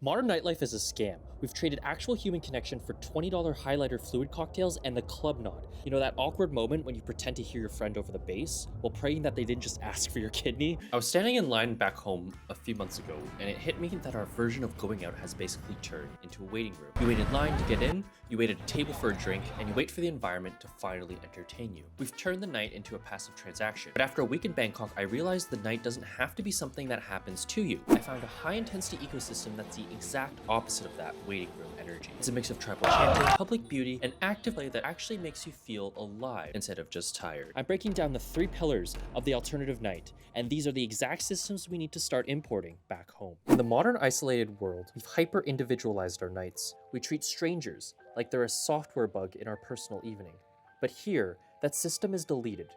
Modern nightlife is a scam. We've traded actual human connection for $20 highlighter fluid cocktails and the club nod. You know, that awkward moment when you pretend to hear your friend over the bass while praying that they didn't just ask for your kidney? I was standing in line back home a few months ago, and it hit me that our version of going out has basically turned into a waiting room. You wait in line to get in, you wait at a table for a drink, and you wait for the environment to finally entertain you. We've turned the night into a passive transaction. But after a week in Bangkok, I realized the night doesn't have to be something that happens to you. I found a high-intensity ecosystem that's the exact opposite of that waiting room energy. It's a mix of tribal chanting, public beauty, and active play that actually makes you feel alive instead of just tired. I'm breaking down the 3 pillars of the alternative night, and these are the exact systems we need to start importing back home. In the modern isolated world, we've hyper-individualized our nights. We treat strangers like they're a software bug in our personal evening. But here, that system is deleted.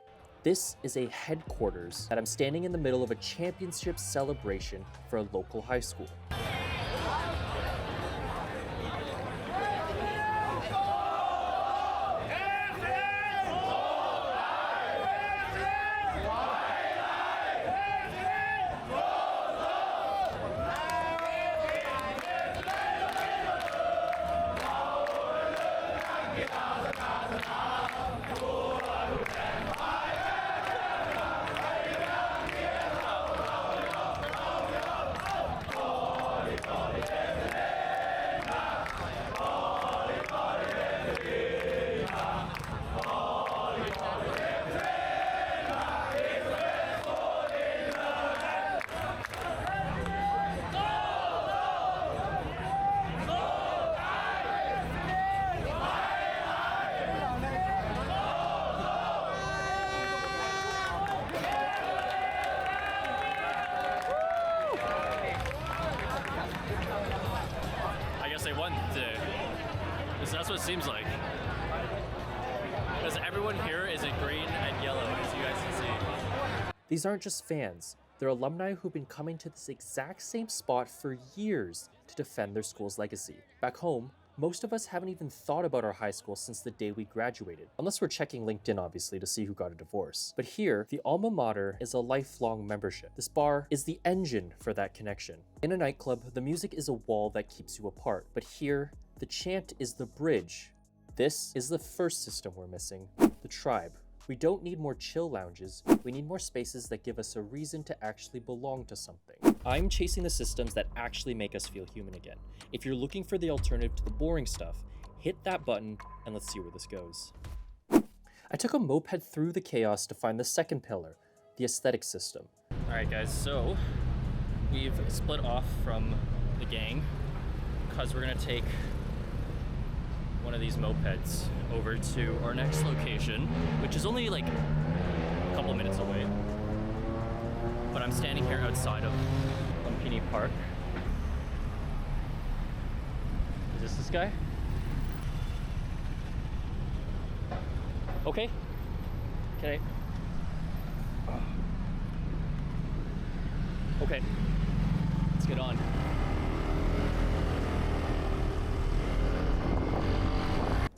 This is a headquarters that I'm standing in the middle of a championship celebration for a local high school. They won today. That's what it seems like. Because everyone here is in green and yellow, as you guys can see. These aren't just fans. They're alumni who've been coming to this exact same spot for years to defend their school's legacy. Back home, most of us haven't even thought about our high school since the day we graduated, unless we're checking LinkedIn, obviously, to see who got a divorce. But here, the alma mater is a lifelong membership. This bar is the engine for that connection. In a nightclub, the music is a wall that keeps you apart. But here, the chant is the bridge. This is the first system we're missing, the tribe. We don't need more chill lounges, we need more spaces that give us a reason to actually belong to something. I'm chasing the systems that actually make us feel human again. If you're looking for the alternative to the boring stuff, hit that button and let's see where this goes. I took a moped through the chaos to find the second pillar, the aesthetic system. Alright guys, so we've split off from the gang because we're gonna take one of these mopeds over to our next location, which is only like a couple of minutes away. But I'm standing here outside of Lumpini Park. Is this guy? Okay. Can I? Okay. Let's get on.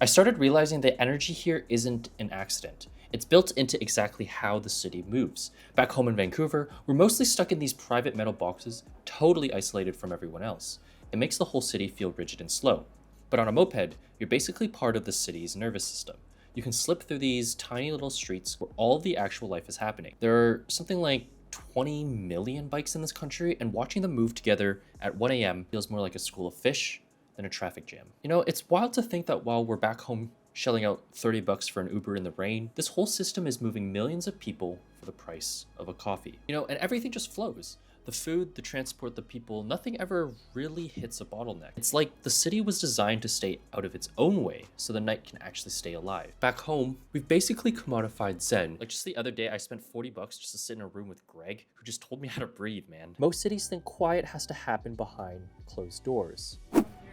I started realizing that energy here isn't an accident. It's built into exactly how the city moves. Back home in Vancouver, we're mostly stuck in these private metal boxes, totally isolated from everyone else. It makes the whole city feel rigid and slow. But on a moped, you're basically part of the city's nervous system. You can slip through these tiny little streets where all the actual life is happening. There are something like 20 million bikes in this country, and watching them move together at 1 a.m. feels more like a school of fish than a traffic jam. You know, it's wild to think that while we're back home shelling out $30 for an Uber in the rain, this whole system is moving millions of people for the price of a coffee. You know, and everything just flows. The food, the transport, the people, nothing ever really hits a bottleneck. It's like the city was designed to stay out of its own way so the night can actually stay alive. Back home, we've basically commodified Zen. Like just the other day, I spent $40 just to sit in a room with Greg, who just told me how to breathe, man. Most cities think quiet has to happen behind closed doors.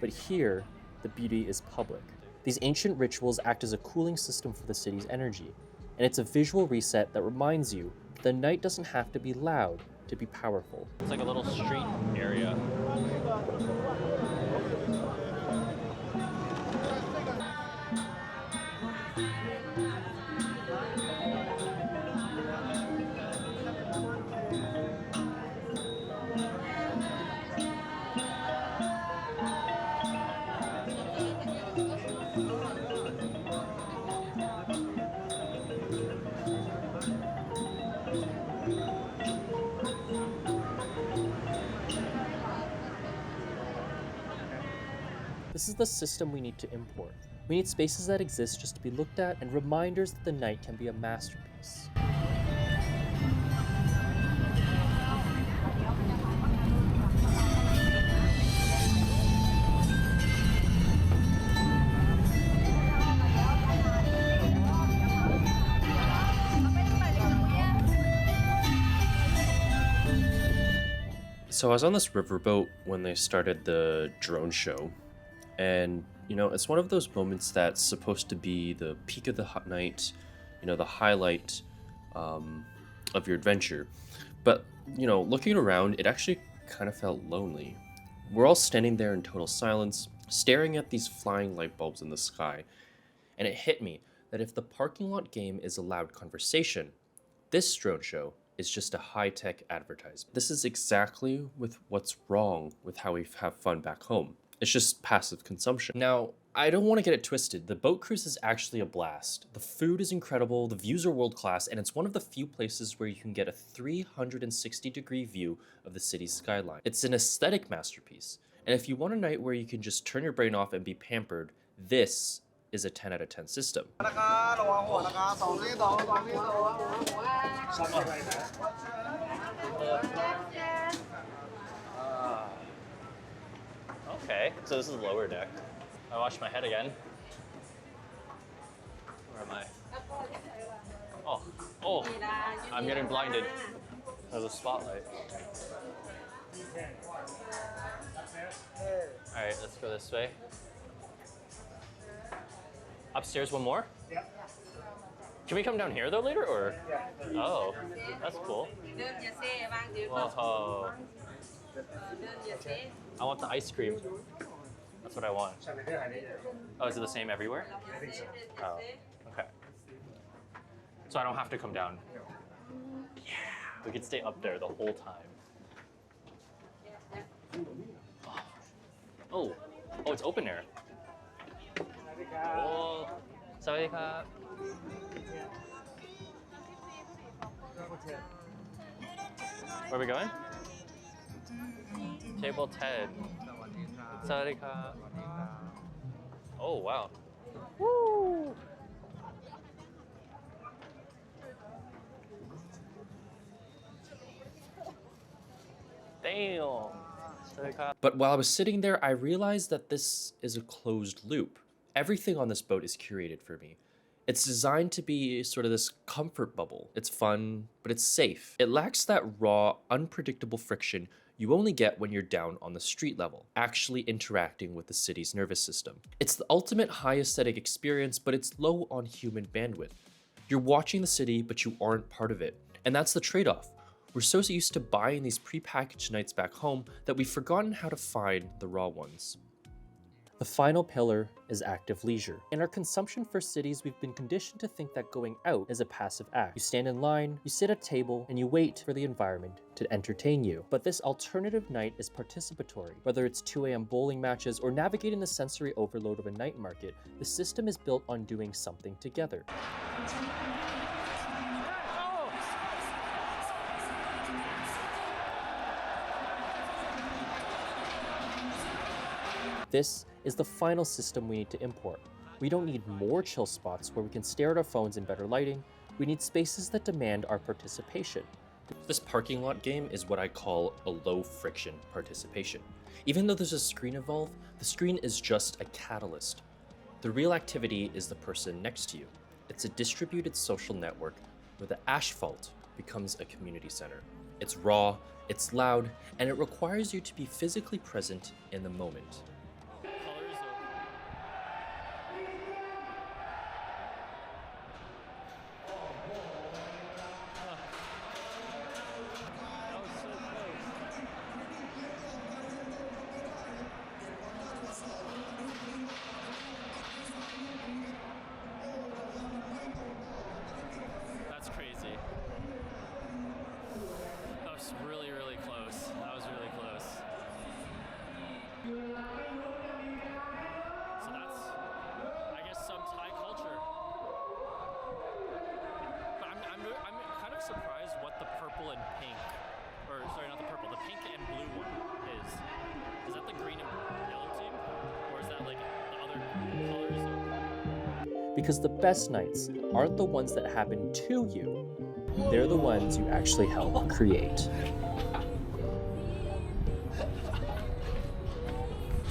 But here, the beauty is public. These ancient rituals act as a cooling system for the city's energy, and it's a visual reset that reminds you the night doesn't have to be loud to be powerful. It's like a little street area. This is the system we need to import. We need spaces that exist just to be looked at and reminders that the night can be a masterpiece. So I was on this riverboat when they started the drone show, and it's one of those moments that's supposed to be the peak of the hot night, the highlight of your adventure. But looking around, it actually kind of felt lonely. We're all standing there in total silence, staring at these flying light bulbs in the sky, and it hit me that if the parking lot game is a loud conversation, this drone show is just a high-tech advertisement. This is exactly with what's wrong with how we have fun back home. It's just passive consumption. Now, I don't want to get it twisted. The boat cruise is actually a blast. The food is incredible, the views are world-class, and it's one of the few places where you can get a 360-degree view of the city's skyline. It's an aesthetic masterpiece, and if you want a night where you can just turn your brain off and be pampered, this is a 10 out of 10 system. Okay, so this is lower deck. I wash my head again. Where am I? Oh, I'm getting blinded. There's a spotlight. All right, let's go this way. Upstairs one more? Yeah. Can we come down here though later, or? Yeah. Oh, that's cool. Whoa. I want the ice cream. That's what I want. Oh, is it the same everywhere? I think so. Oh, okay. So I don't have to come down. Yeah, we could stay up there the whole time. Oh, it's open air. Oh, sorry, where are we going? Table 10. Sorry. Oh, wow. Woo! Damn. But while I was sitting there, I realized that this is a closed loop. Everything on this boat is curated for me. It's designed to be sort of this comfort bubble. It's fun, but it's safe. It lacks that raw, unpredictable friction you only get when you're down on the street level, actually interacting with the city's nervous system. It's the ultimate high aesthetic experience, but it's low on human bandwidth. You're watching the city, but you aren't part of it. And that's the trade-off. We're so used to buying these prepackaged nights back home that we've forgotten how to find the raw ones. The final pillar is active leisure. In our consumption-first cities, we've been conditioned to think that going out is a passive act. You stand in line, you sit at a table, and you wait for the environment to entertain you. But this alternative night is participatory. Whether it's 2 a.m. bowling matches or navigating the sensory overload of a night market, the system is built on doing something together. This is the final system we need to import. We don't need more chill spots where we can stare at our phones in better lighting. We need spaces that demand our participation. This parking lot game is what I call a low-friction participation. Even though there's a screen involved, the screen is just a catalyst. The real activity is the person next to you. It's a distributed social network where the asphalt becomes a community center. It's raw, it's loud, and it requires you to be physically present in the moment. Really, really close. That was really close. So that's, I guess, some Thai culture. But I'm kind of surprised what the purple and pink, or sorry, not the purple, the pink and blue one is. Is that the green and yellow team? Or is that like Because the best nights aren't the ones that happen to you, they're the ones you actually help create.